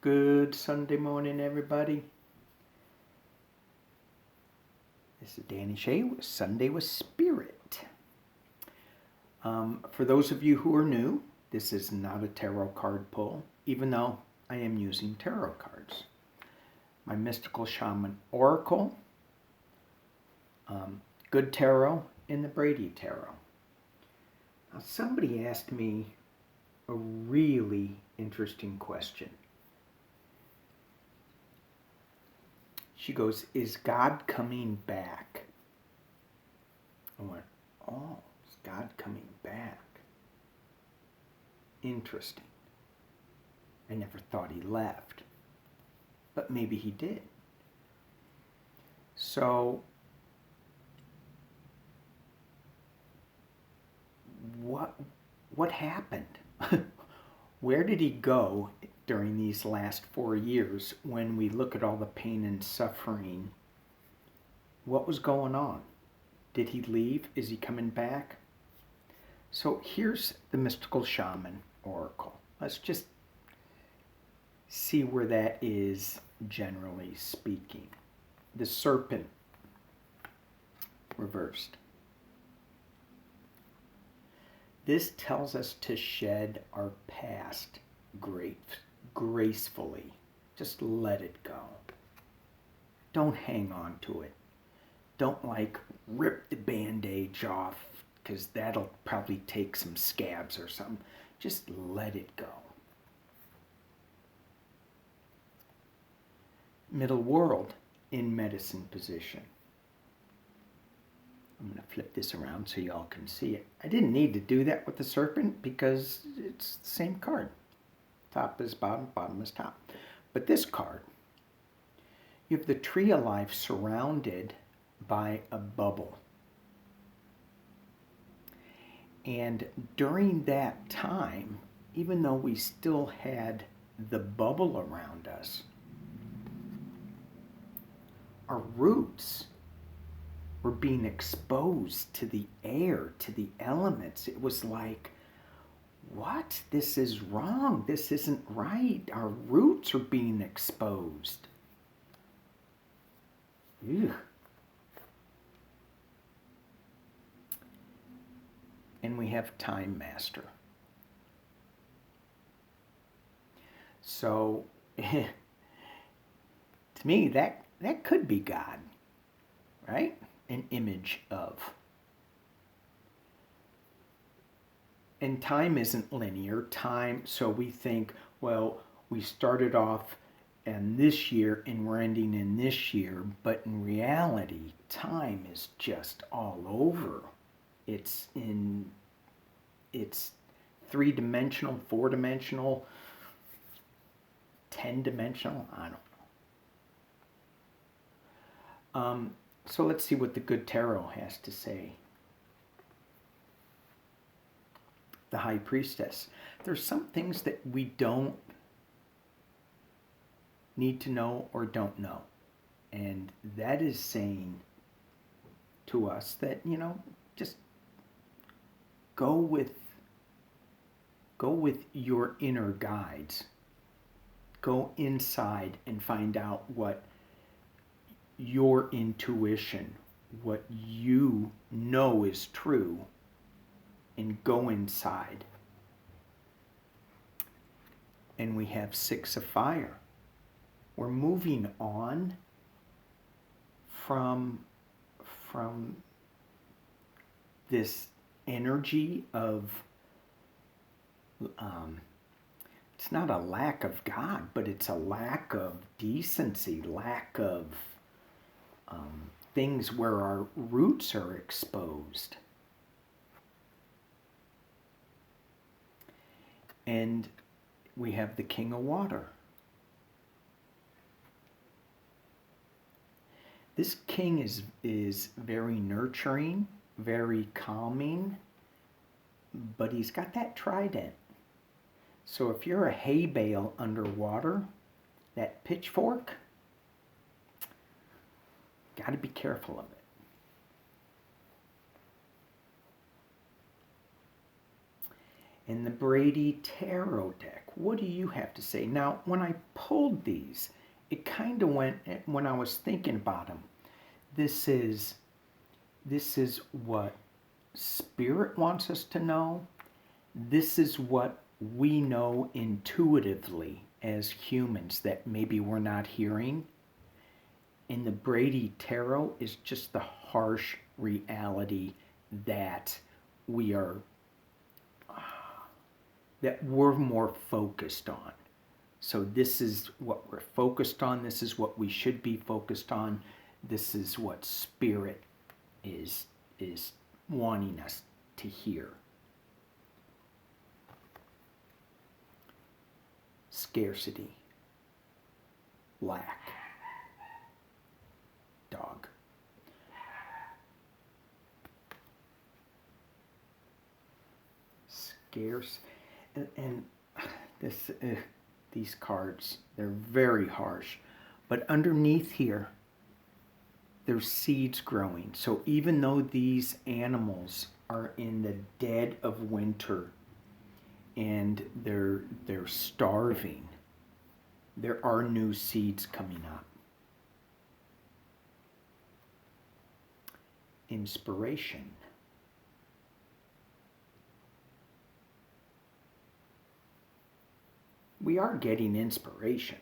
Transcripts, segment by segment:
Good Sunday morning, everybody. This is Danny Shay with Sunday with Spirit. For those of you who are new, this is not a tarot card pull, even though I am using tarot cards. My Mystical Shaman Oracle, Good Tarot, and the Brady Tarot. Now, somebody asked me a really interesting question. She goes, is God coming back? I went, oh, is God coming back? Interesting. I never thought he left, but maybe he did. So, what happened? Where did he go during these last 4 years when we look at all the pain and suffering? What was going on? Did he leave? Is he coming back? So here's the Mystical Shaman Oracle. Let's just see where that is, generally speaking. The Serpent reversed. This tells us to shed our past gracefully. Just let it go. Don't hang on to it. Don't rip the bandage off, because that'll probably take some scabs or something. Just let it go. Middle world in medicine position. I'm going to flip this around so y'all can see it. I didn't need to do that with the serpent because it's the same card. Top is bottom, bottom is top. But this card, you have the tree of life surrounded by a bubble. And during that time, even though we still had the bubble around us, our roots were being exposed to the air, to the elements. It was like, what? This is wrong. This isn't right. Our roots are being exposed. Ew. And we have Time Master. So, to me, that could be God, right? An image of. And time isn't linear. Time, so we think, well, we started off in this year and we're ending in this year, but in reality, time is just all over. It's 3-dimensional, 4-dimensional, 10-dimensional, I don't know. So let's see what the Good Tarot has to say. The High Priestess. There's some things that we don't need to know or don't know. And that is saying to us that, just go with your inner guides. Go inside and find out what your intuition, what you know is true, and go inside. And we have 6 of Fire. We're moving on from this energy of it's not a lack of God, but it's a lack of decency, lack of things where our roots are exposed. And we have the King of Water. This king is very nurturing, very calming, but he's got that trident. So if you're a hay bale underwater, that pitchfork, got to be careful of it. and the Brady Tarot deck. What do you have to say? Now, when I pulled these, it kind of went, when I was thinking about them, this is what Spirit wants us to know. This is what we know intuitively as humans that maybe we're not hearing. And the Brady Tarot is just the harsh reality that we're more focused on. So this is what we're focused on. This is what we should be focused on. This is what Spirit is wanting us to hear. Scarcity. Lack. Dog. Scarce. And this, these cards, they're very harsh. But underneath here, there's seeds growing. So even though these animals are in the dead of winter and they're starving, there are new seeds coming up. Inspiration. We are getting inspiration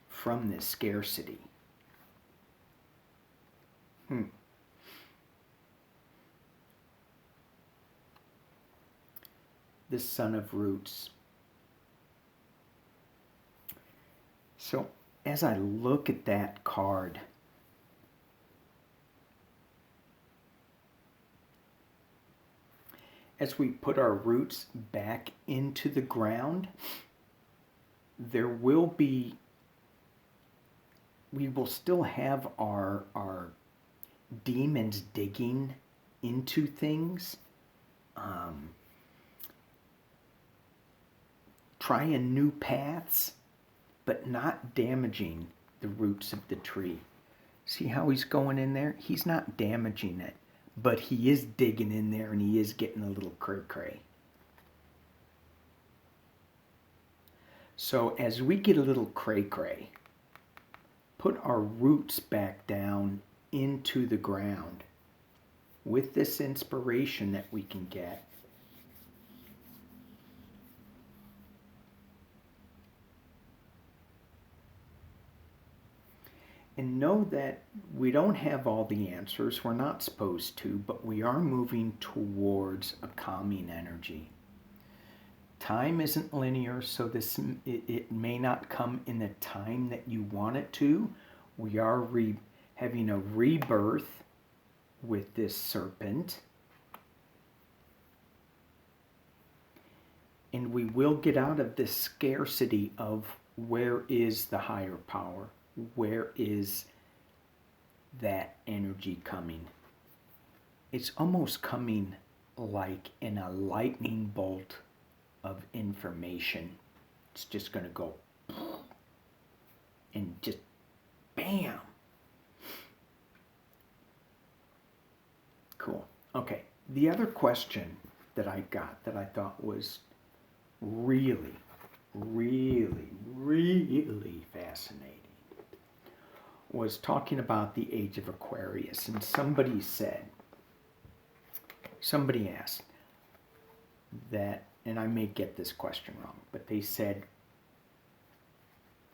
from this scarcity. The Son of Roots. So as I look at that card, as we put our roots back into the ground, we will still have our demons digging into things, trying new paths, but not damaging the roots of the tree. See how he's going in there? He's not damaging it, but he is digging in there and he is getting a little cray-cray. So as we get a little cray-cray, put our roots back down into the ground with this inspiration that we can get. And know that we don't have all the answers. We're not supposed to, but we are moving towards a calming energy. Time isn't linear, so it may not come in the time that you want it to. We are having a rebirth with this serpent. And we will get out of this scarcity of where is the higher power? Where is that energy coming? It's almost coming like in a lightning bolt of information. It's just going to go and just bam. Cool. Okay. The other question that I got that I thought was really, really, really fascinating was talking about the Age of Aquarius. And somebody asked that, and I may get this question wrong, but they said,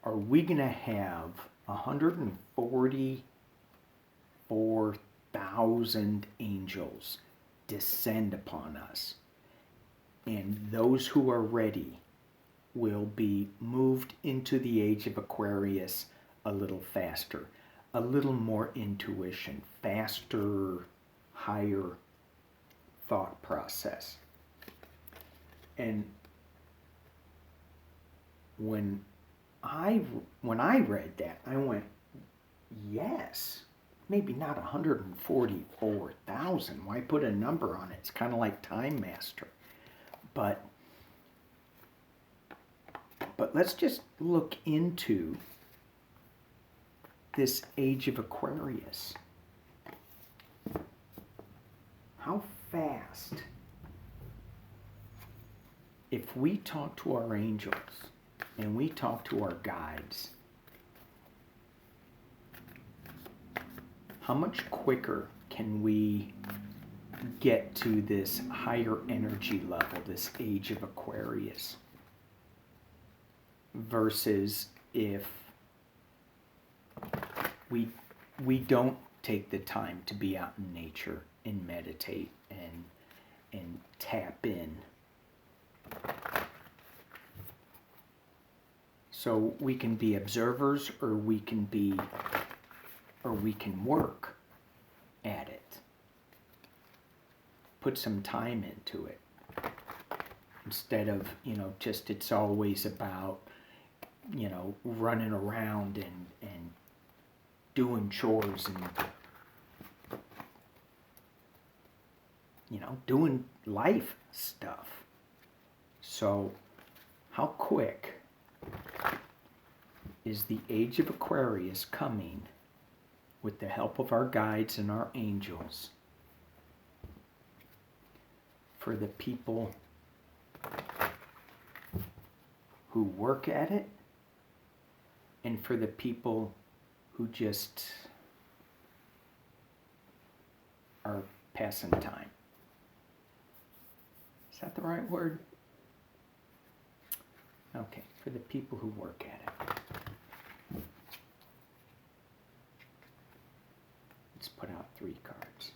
are we going to have 144,000 angels descend upon us? And those who are ready will be moved into the Age of Aquarius a little faster, a little more intuition, faster, higher thought process. And when I read that, I went, yes, maybe not 144,000. Why put a number on it? It's kind of like Time Master. But let's just look into this Age of Aquarius. How fast if we talk to our angels and we talk to our guides, how much quicker can we get to this higher energy level, this Age of Aquarius, versus if we don't take the time to be out in nature and meditate and tap in. So we can be observers, or we can work at it. Put some time into it. Instead of, just it's always about, running around and doing chores and, doing life stuff. So how quick is the Age of Aquarius coming with the help of our guides and our angels for the people who work at it and for the people who just are passing time? Is that the right word? Okay, for the people who work at it. Let's put out 3 cards.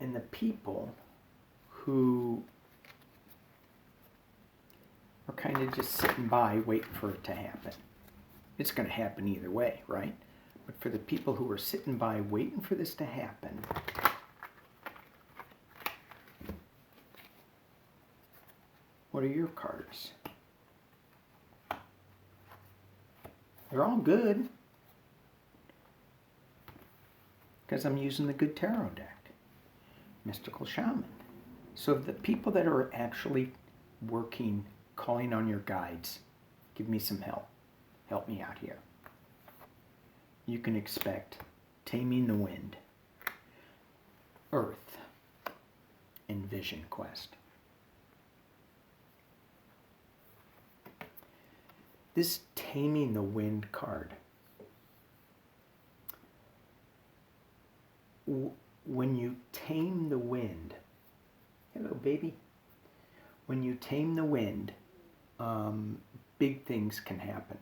And the people who are kind of just sitting by waiting for it to happen. It's going to happen either way, right? But for the people who are sitting by waiting for this to happen, what are your cards? They're all good, because I'm using the good tarot deck, Mystical Shaman. So the people that are actually working, calling on your guides, give me some help. Help me out here. You can expect Taming the Wind, Earth, and Vision Quest. This Taming the Wind card, when you tame the wind, hello baby, when you tame the wind, big things can happen.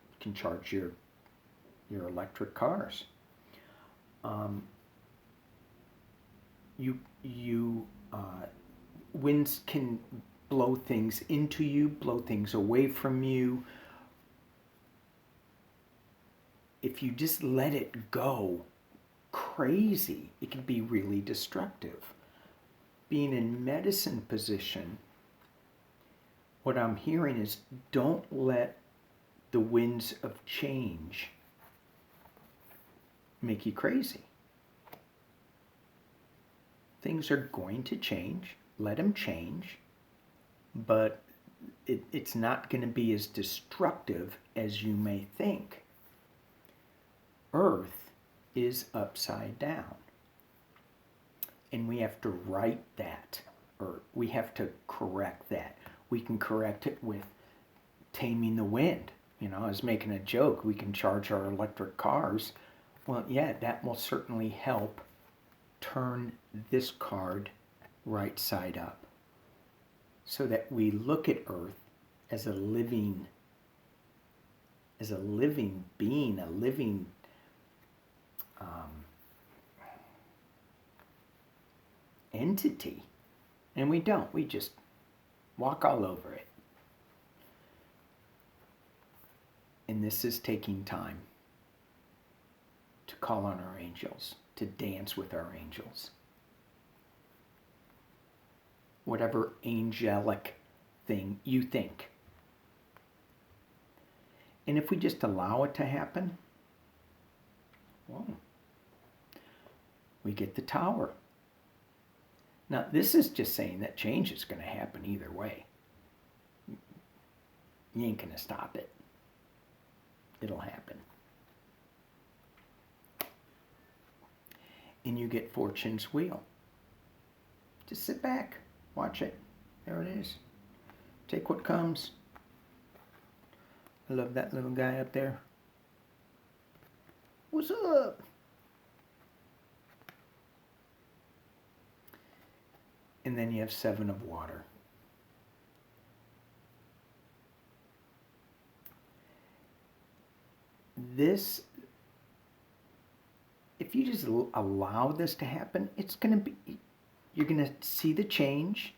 You can charge your electric cars. Winds can blow things into you, blow things away from you. If you just let it go crazy, it can be really destructive. Being in medicine position, what I'm hearing is don't let the winds of change make you crazy. Things are going to change. Let them change. But it's not going to be as destructive as you may think. Earth is upside down. And we have to right that, or we have to correct that. We can correct it with taming the wind. I was making a joke, we can charge our electric cars. Well, yeah, that will certainly help turn this card right side up, so that we look at Earth as a living being, a living entity. And we don't. We just walk all over it. And this is taking time to call on our angels, to dance with our angels. Whatever angelic thing you think. And if we just allow it to happen, well, we get the Tower. Now, this is just saying that change is going to happen either way. You ain't going to stop it. it'll happen. And you get Fortune's Wheel. Just sit back, watch it. There it is. Take what comes. I love that little guy up there. What's up? And then you have 7 of Water. This, if you just allow this to happen, it's going to be, you're going to see the change.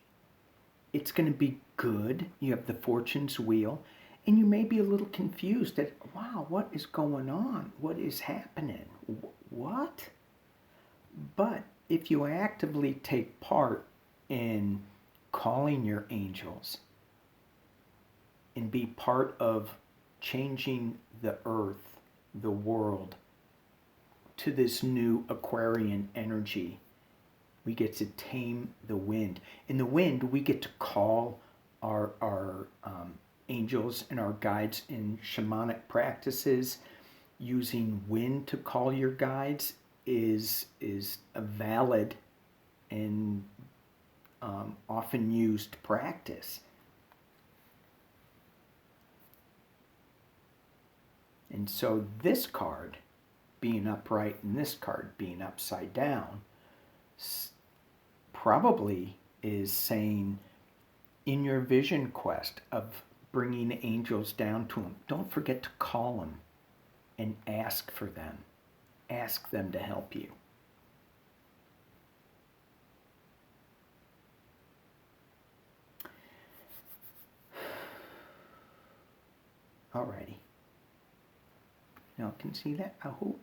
It's going to be good. You have the Fortune's Wheel. And you may be a little confused that, wow, what is going on? What is happening? What? But if you actively take part in calling your angels and be part of changing the earth, the world, to this new Aquarian energy, we get to tame the wind. In the wind, we get to call our angels and our guides in shamanic practices. Using wind to call your guides is a valid and often used practice. And so this card being upright and this card being upside down probably is saying, in your vision quest of bringing angels down to them, don't forget to call them and ask for them. Ask them to help you. Alrighty. Now can see that? I hope.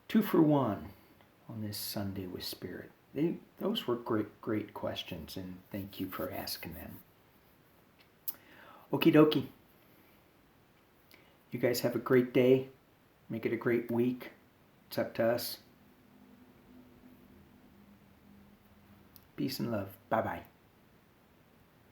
2 for 1 on this Sunday with Spirit. Those were great questions, and thank you for asking them. Okie dokie. You guys have a great day. Make it a great week. It's up to us. Peace and love. Bye-bye.